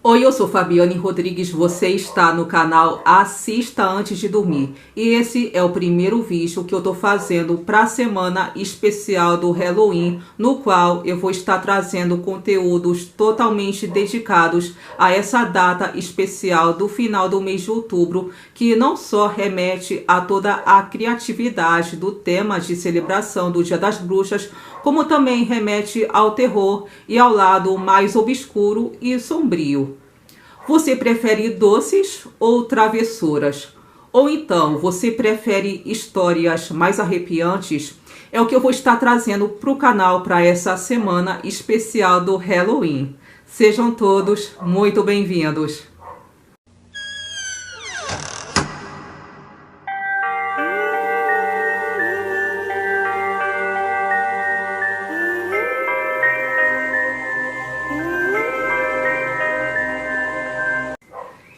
Oi, eu sou Fabiane Rodrigues, você está no canal Assista Antes de Dormir. E esse é o primeiro vídeo que eu tô fazendo para a semana especial do Halloween, no qual eu vou estar trazendo conteúdos totalmente dedicados a essa data especial do final do mês de outubro, que não só remete a toda a criatividade do tema de celebração do Dia das Bruxas, como também remete ao terror e ao lado mais obscuro e sombrio. Você prefere doces ou travessuras? Ou então, você prefere histórias mais arrepiantes? É o que eu vou estar trazendo para o canal para essa semana especial do Halloween. Sejam todos muito bem-vindos!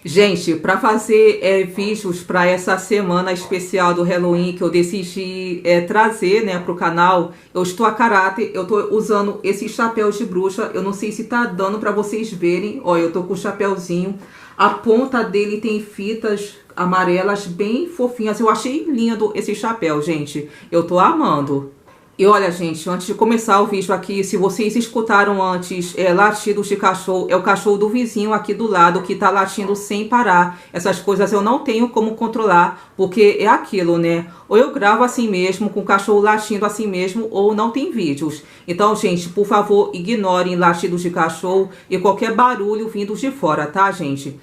Gente, para fazer vídeos para essa semana especial do Halloween que eu decidi trazer, né, para o canal, eu estou a caráter, eu estou usando esse chapéu de bruxa. Eu não sei se tá dando para vocês verem. Olha, eu tô com o chapéuzinho. A ponta dele tem fitas amarelas bem fofinhas. Eu achei lindo esse chapéu, gente. Eu tô amando. E olha, gente, antes de começar o vídeo aqui, se vocês escutaram antes latidos de cachorro, é o cachorro do vizinho aqui do lado que tá latindo sem parar. Essas coisas eu não tenho como controlar, porque é aquilo, né? Ou eu gravo assim mesmo, com o cachorro latindo assim mesmo, ou não tem vídeos. Então, gente, por favor, ignorem latidos de cachorro e qualquer barulho vindo de fora, tá, gente?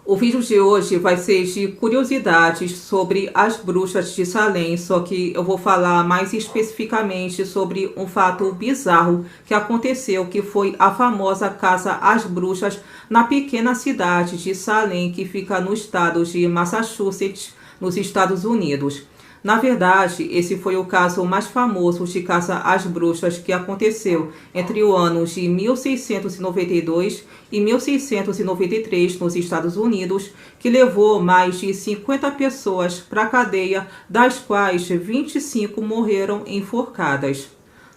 O vídeo de hoje vai ser de curiosidades sobre as bruxas de Salem, só que eu vou falar mais especificamente sobre um fato bizarro que aconteceu, que foi a famosa Casa às Bruxas na pequena cidade de Salem, que fica no estado de Massachusetts, nos Estados Unidos. Na verdade, esse foi o caso mais famoso de caça às bruxas que aconteceu entre os anos de 1692 e 1693 nos Estados Unidos, que levou mais de 50 pessoas para a cadeia, das quais 25 morreram enforcadas.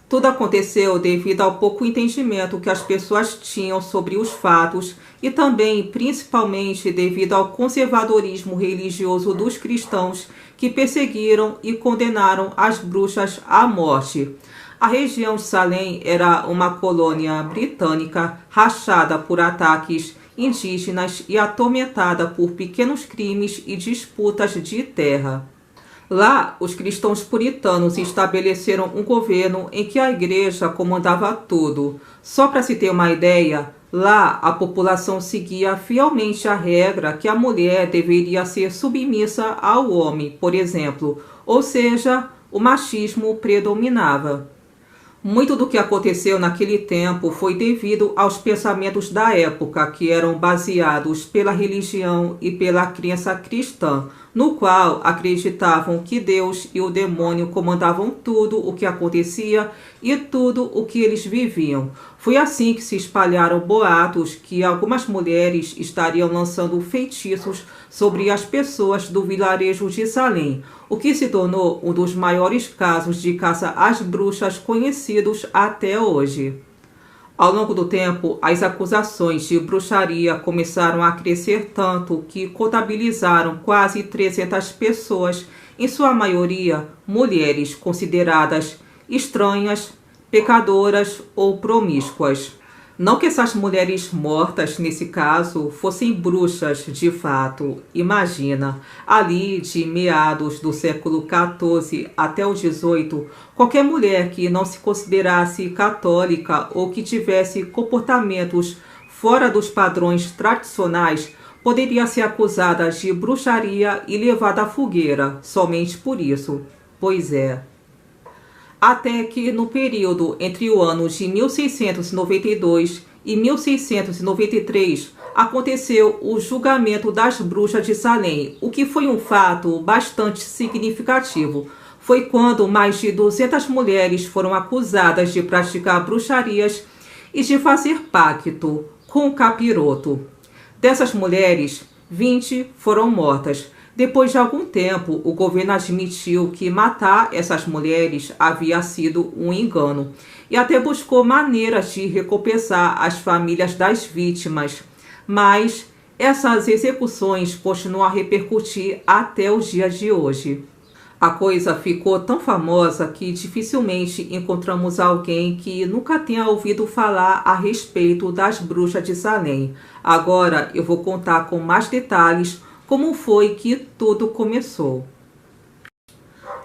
Tudo aconteceu devido ao pouco entendimento que as pessoas tinham sobre os fatos e também, principalmente, devido ao conservadorismo religioso dos cristãos que perseguiram e condenaram as bruxas à morte. A região de Salem era uma colônia britânica rachada por ataques indígenas e atormentada por pequenos crimes e disputas de terra. Lá, os cristãos puritanos estabeleceram um governo em que a igreja comandava tudo. Só para se ter uma ideia, lá a população seguia fielmente a regra que a mulher deveria ser submissa ao homem, por exemplo, ou seja, o machismo predominava. Muito do que aconteceu naquele tempo foi devido aos pensamentos da época, que eram baseados pela religião e pela crença cristã, no qual acreditavam que Deus e o demônio comandavam tudo o que acontecia e tudo o que eles viviam. Foi assim que se espalharam boatos que algumas mulheres estariam lançando feitiços sobre as pessoas do vilarejo de Salem, o que se tornou um dos maiores casos de caça às bruxas conhecidos até hoje. Ao longo do tempo, as acusações de bruxaria começaram a crescer tanto que contabilizaram quase 300 pessoas, em sua maioria mulheres consideradas estranhas, pecadoras ou promíscuas. Não que essas mulheres mortas, nesse caso, fossem bruxas de fato. Imagina, ali de meados do século XIV até o XVIII, qualquer mulher que não se considerasse católica ou que tivesse comportamentos fora dos padrões tradicionais poderia ser acusada de bruxaria e levada à fogueira, somente por isso. Pois é. Até que no período entre o ano de 1692 e 1693 aconteceu o julgamento das bruxas de Salem, o que foi um fato bastante significativo. Foi quando mais de 200 mulheres foram acusadas de praticar bruxarias e de fazer pacto com o capiroto. Dessas mulheres, 20 foram mortas. Depois de algum tempo, o governo admitiu que matar essas mulheres havia sido um engano e até buscou maneiras de recompensar as famílias das vítimas. mas essas execuções continuam a repercutir até os dias de hoje. A coisa ficou tão famosa que dificilmente encontramos alguém que nunca tenha ouvido falar a respeito das bruxas de Salem. Agora eu vou contar com mais detalhes como foi que tudo começou.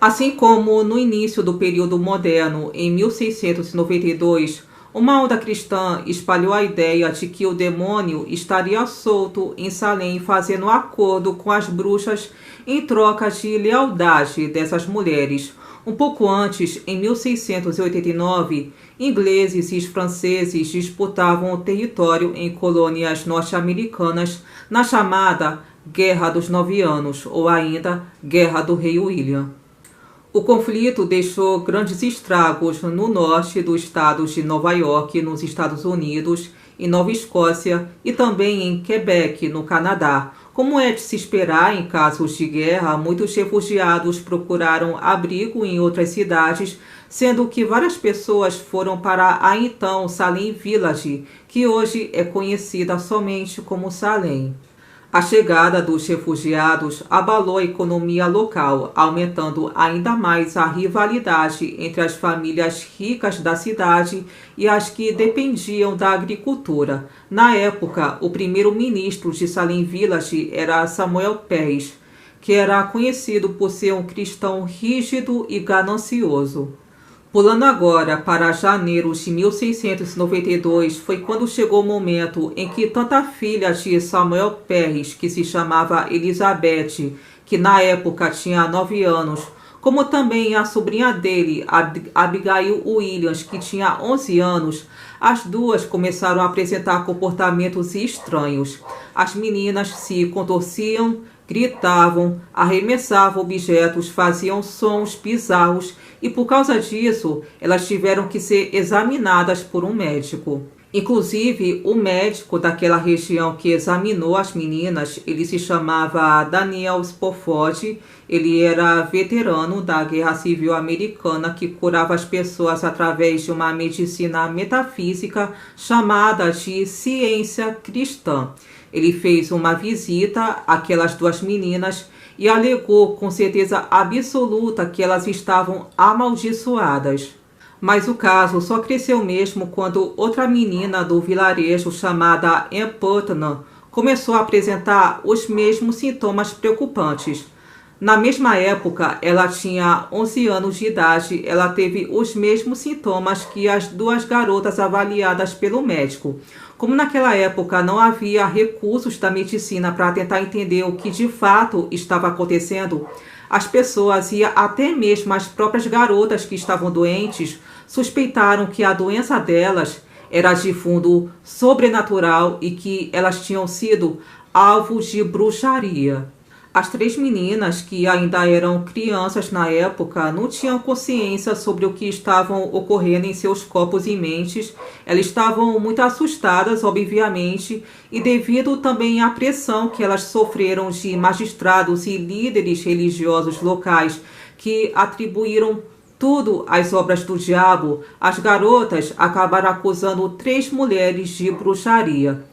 Assim como no início do período moderno, em 1692, uma onda cristã espalhou a ideia de que o demônio estaria solto em Salem fazendo acordo com as bruxas em troca de lealdade dessas mulheres. Um pouco antes, em 1689, ingleses e franceses disputavam o território em colônias norte-americanas na chamada Guerra dos 9 Anos, ou ainda Guerra do Rei William. O conflito deixou grandes estragos no norte dos estados de Nova York, nos Estados Unidos, em Nova Escócia e também em Quebec, no Canadá. Como é de se esperar em casos de guerra, muitos refugiados procuraram abrigo em outras cidades, sendo que várias pessoas foram para a então Salem Village, que hoje é conhecida somente como Salem. A chegada dos refugiados abalou a economia local, aumentando ainda mais a rivalidade entre as famílias ricas da cidade e as que dependiam da agricultura. Na época, o primeiro-ministro de Salem Village era Samuel Pais, que era conhecido por ser um cristão rígido e ganancioso. Pulando agora para janeiro de 1692, foi quando chegou o momento em que tanto a filha de Samuel Pais, que se chamava Elizabeth, que na época tinha 9 anos, como também a sobrinha dele, Abigail Williams, que tinha 11 anos, as duas começaram a apresentar comportamentos estranhos. As meninas se contorciam, gritavam, arremessavam objetos, faziam sons bizarros e por causa disso elas tiveram que ser examinadas por um médico. Inclusive, o médico daquela região que examinou as meninas, ele se chamava Daniel Spofford, ele era veterano da Guerra Civil Americana que curava as pessoas através de uma medicina metafísica chamada de ciência cristã. Ele fez uma visita àquelas duas meninas e alegou com certeza absoluta que elas estavam amaldiçoadas. Mas o caso só cresceu mesmo quando outra menina do vilarejo chamada Ann Putnam começou a apresentar os mesmos sintomas preocupantes. Na mesma época, ela tinha 11 anos de idade, ela teve os mesmos sintomas que as duas garotas avaliadas pelo médico. Como naquela época não havia recursos da medicina para tentar entender o que de fato estava acontecendo, as pessoas e até mesmo as próprias garotas que estavam doentes suspeitaram que a doença delas era de fundo sobrenatural e que elas tinham sido alvos de bruxaria. As 3 meninas, que ainda eram crianças na época, não tinham consciência sobre o que estavam ocorrendo em seus corpos e mentes. Elas estavam muito assustadas, obviamente, e devido também à pressão que elas sofreram de magistrados e líderes religiosos locais que atribuíram tudo às obras do diabo, as garotas acabaram acusando 3 mulheres de bruxaria.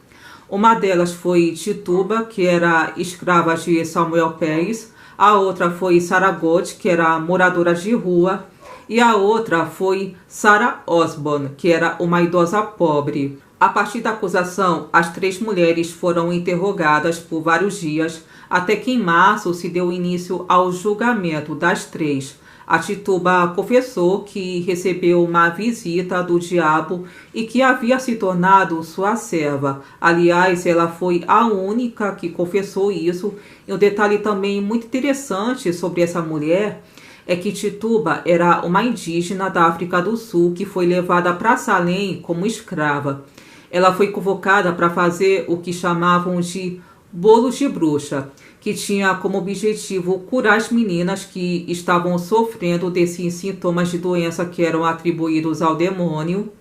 Uma delas foi Tituba, que era escrava de Samuel Pais, a outra foi Sarah Gott, que era moradora de rua, e a outra foi Sarah Osborne, que era uma idosa pobre. A partir da acusação, as 3 mulheres foram interrogadas por vários dias, até que em março se deu início ao julgamento das 3. A Tituba confessou que recebeu uma visita do diabo e que havia se tornado sua serva. Aliás, ela foi a única que confessou isso. E um detalhe também muito interessante sobre essa mulher é que Tituba era uma indígena da África do Sul que foi levada para Salem como escrava. Ela foi convocada para fazer o que chamavam de bolos de bruxa, que tinha como objetivo curar as meninas que estavam sofrendo desses sintomas de doença que eram atribuídos ao demônio.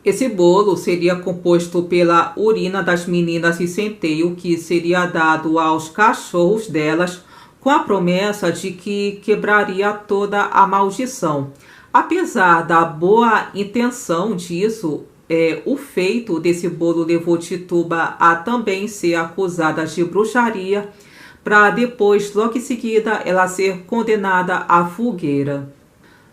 Esse bolo seria composto pela urina das meninas e centeio que seria dado aos cachorros delas, com a promessa de que quebraria toda a maldição. Apesar da boa intenção disso, o feito desse bolo levou Tituba a também ser acusada de bruxaria, para depois, logo em seguida, ela ser condenada à fogueira.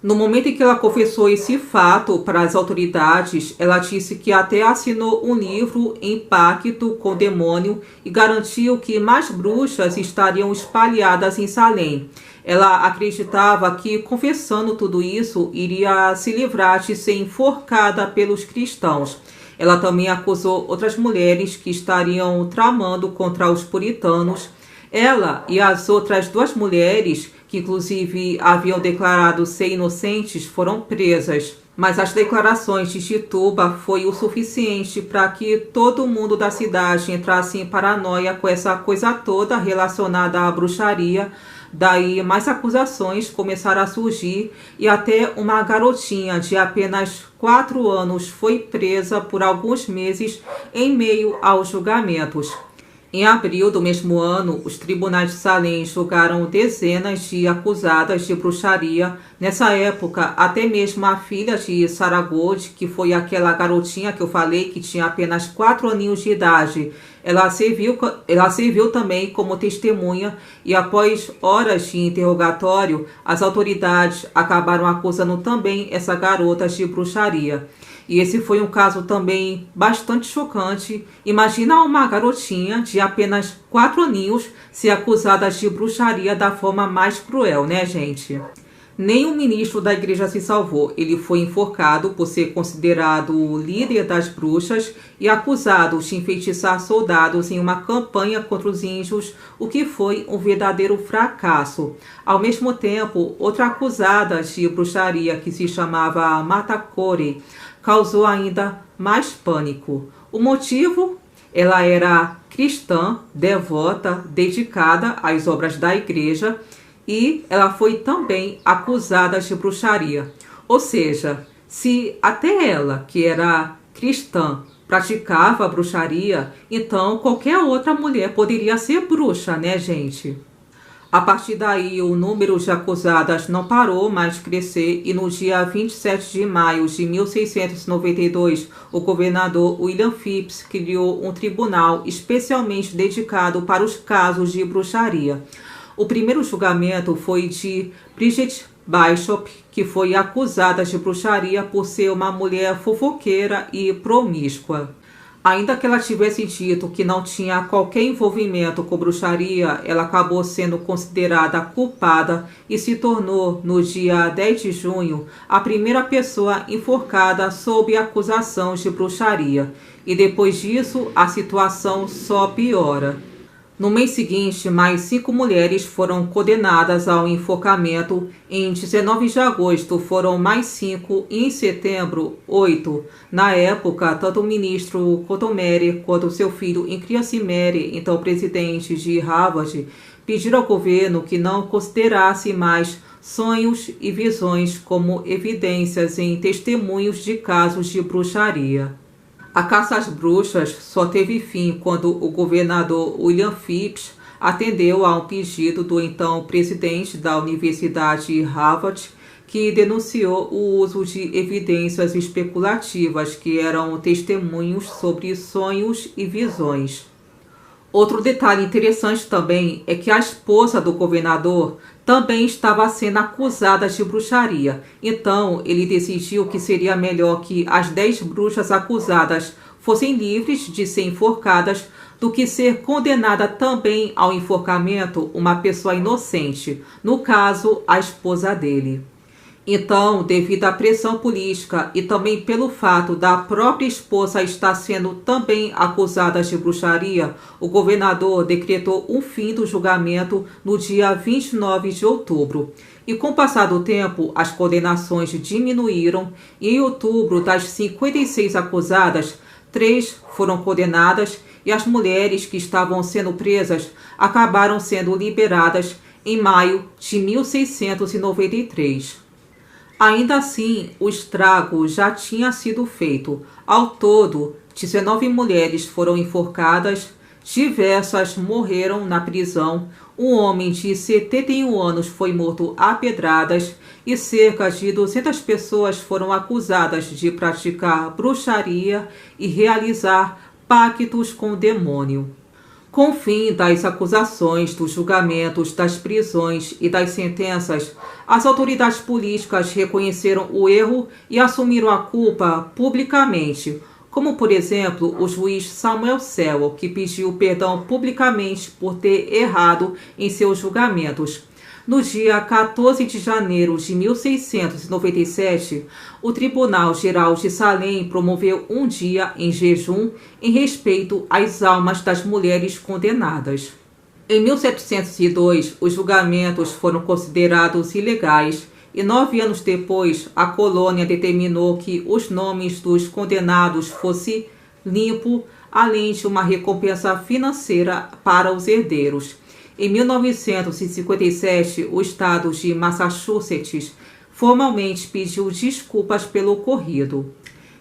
No momento em que ela confessou esse fato para as autoridades, ela disse que até assinou um livro em pacto com o demônio e garantiu que mais bruxas estariam espalhadas em Salem. Ela acreditava que, confessando tudo isso, iria se livrar de ser enforcada pelos cristãos. Ela também acusou outras mulheres que estariam tramando contra os puritanos. Ela e as outras duas mulheres, que inclusive haviam declarado ser inocentes, foram presas. Mas as declarações de Tituba foi o suficiente para que todo mundo da cidade entrasse em paranoia com essa coisa toda relacionada à bruxaria. Daí mais acusações começaram a surgir e até uma garotinha de apenas 4 anos foi presa por alguns meses em meio aos julgamentos. Em abril do mesmo ano, os tribunais de Salem julgaram dezenas de acusadas de bruxaria. Nessa época, até mesmo a filha de Sarah Gold, que foi aquela garotinha que eu falei que tinha apenas 4 aninhos de idade, ela serviu também como testemunha e após horas de interrogatório, as autoridades acabaram acusando também essa garota de bruxaria. E esse foi um caso também bastante chocante. Imagina uma garotinha de apenas 4 aninhos ser acusada de bruxaria da forma mais cruel, né, gente? Nem o ministro da igreja se salvou. Ele foi enforcado por ser considerado o líder das bruxas e acusado de enfeitiçar soldados em uma campanha contra os índios, o que foi um verdadeiro fracasso. Ao mesmo tempo, outra acusada de bruxaria, que se chamava Martha Corey, causou ainda mais pânico. O motivo? Ela era cristã, devota, dedicada às obras da igreja e ela foi também acusada de bruxaria. Ou seja, se até ela, que era cristã, praticava a bruxaria, então qualquer outra mulher poderia ser bruxa, né, gente? A partir daí, o número de acusadas não parou mais de crescer e no dia 27 de maio de 1692, o governador William Phips criou um tribunal especialmente dedicado para os casos de bruxaria. O primeiro julgamento foi de Bridget Bishop, que foi acusada de bruxaria por ser uma mulher fofoqueira e promíscua. Ainda que ela tivesse dito que não tinha qualquer envolvimento com bruxaria, ela acabou sendo considerada culpada e se tornou, no dia 10 de junho, a primeira pessoa enforcada sob acusação de bruxaria. E depois disso, a situação só piora. No mês seguinte, mais 5 mulheres foram condenadas ao enforcamento. Em 19 de agosto, foram mais 5 e em setembro, 8. Na época, tanto o ministro Cotton Mather quanto seu filho Increase Mather, então presidente de Harvard, pediram ao governo que não considerasse mais sonhos e visões como evidências em testemunhos de casos de bruxaria. A caça às bruxas só teve fim quando o governador William Phips atendeu a um pedido do então presidente da Universidade Harvard, que denunciou o uso de evidências especulativas que eram testemunhos sobre sonhos e visões. Outro detalhe interessante também é que a esposa do governador também estava sendo acusada de bruxaria. Então, ele decidiu que seria melhor que as 10 bruxas acusadas fossem livres de ser enforcadas do que ser condenada também ao enforcamento uma pessoa inocente, no caso, a esposa dele. Então, devido à pressão política e também pelo fato da própria esposa estar sendo também acusada de bruxaria, o governador decretou um fim do julgamento no dia 29 de outubro. E com o passar do tempo, as condenações diminuíram e em outubro, das 56 acusadas, 3 foram condenadas e as mulheres que estavam sendo presas acabaram sendo liberadas em maio de 1693. Ainda assim, o estrago já tinha sido feito. Ao todo, 19 mulheres foram enforcadas, Diversas morreram na prisão. Um homem de 71 anos foi morto a pedradas e cerca de 200 pessoas foram acusadas de praticar bruxaria e realizar pactos com o demônio. Com o fim das acusações, dos julgamentos, das prisões e das sentenças, as autoridades políticas reconheceram o erro e assumiram a culpa publicamente, como, por exemplo, o juiz Samuel Sewell, que pediu perdão publicamente por ter errado em seus julgamentos. No dia 14 de janeiro de 1697, o Tribunal Geral de Salem promoveu um dia em jejum em respeito às almas das mulheres condenadas. Em 1702, os julgamentos foram considerados ilegais e 9 anos depois, a colônia determinou que os nomes dos condenados fossem limpos, além de uma recompensa financeira para os herdeiros. Em 1957, o estado de Massachusetts formalmente pediu desculpas pelo ocorrido.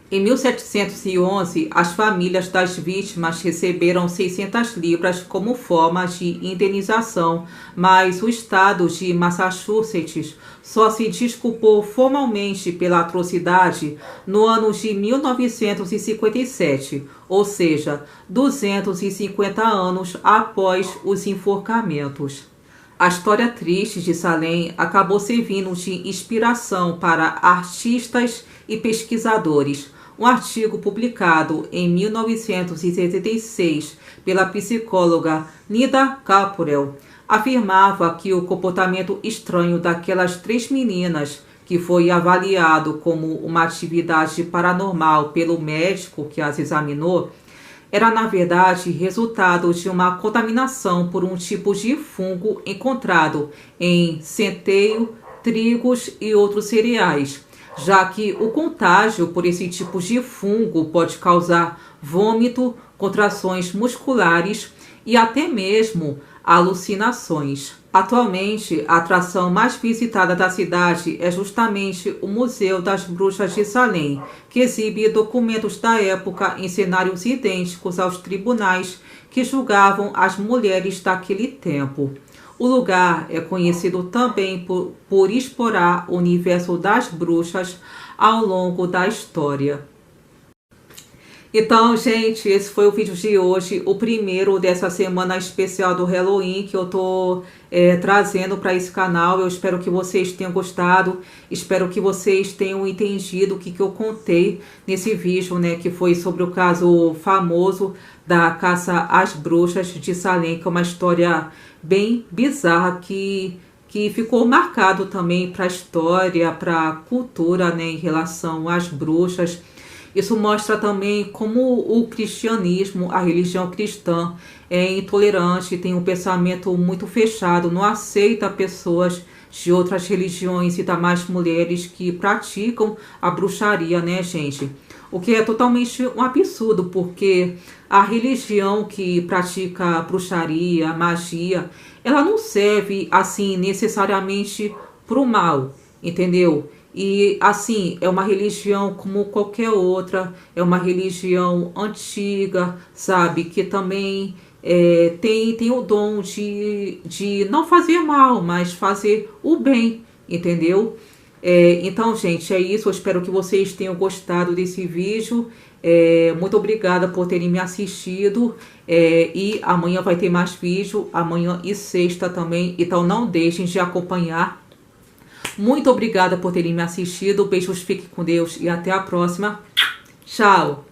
Em 1711, as famílias das vítimas receberam 600 libras como forma de indenização, mas o estado de Massachusetts só se desculpou formalmente pela atrocidade no ano de 1957, ou seja, 250 anos após os enforcamentos. A história triste de Salem acabou servindo de inspiração para artistas e pesquisadores. Um artigo publicado em 1976 pela psicóloga Linda Caporel afirmava que o comportamento estranho daquelas 3 meninas, que foi avaliado como uma atividade paranormal pelo médico que as examinou, era na verdade resultado de uma contaminação por um tipo de fungo encontrado em centeio, trigos e outros cereais, já que o contágio por esse tipo de fungo pode causar vômito, contrações musculares e até mesmo alucinações. Atualmente, a atração mais visitada da cidade é justamente o Museu das Bruxas de Salem, que exibe documentos da época em cenários idênticos aos tribunais que julgavam as mulheres daquele tempo. O lugar é conhecido também por explorar o universo das bruxas ao longo da história. Então, gente, esse foi o vídeo de hoje, o primeiro dessa semana especial do Halloween que eu tô trazendo para esse canal. Eu espero que vocês tenham gostado, espero que vocês tenham entendido o que eu contei nesse vídeo, né, que foi sobre o caso famoso da caça às bruxas de Salem, que é uma história bem bizarra que ficou marcado também para a história, para a cultura, né, em relação às bruxas. Isso mostra também como o cristianismo, a religião cristã, é intolerante, tem um pensamento muito fechado, não aceita pessoas de outras religiões e ainda mais mulheres que praticam a bruxaria, né, gente? O que é totalmente um absurdo, porque a religião que pratica bruxaria, magia, ela não serve, assim, necessariamente para o mal, entendeu? E, assim, é uma religião como qualquer outra, é uma religião antiga, sabe? Que também tem o dom de não fazer mal, mas fazer o bem, entendeu? Então, gente, é isso. Eu espero que vocês tenham gostado desse vídeo. Muito obrigada por terem me assistido. E amanhã vai ter mais vídeo, amanhã e sexta também. Então, não deixem de acompanhar. Muito obrigada por terem me assistido. Beijos, fiquem com Deus e até a próxima. Tchau!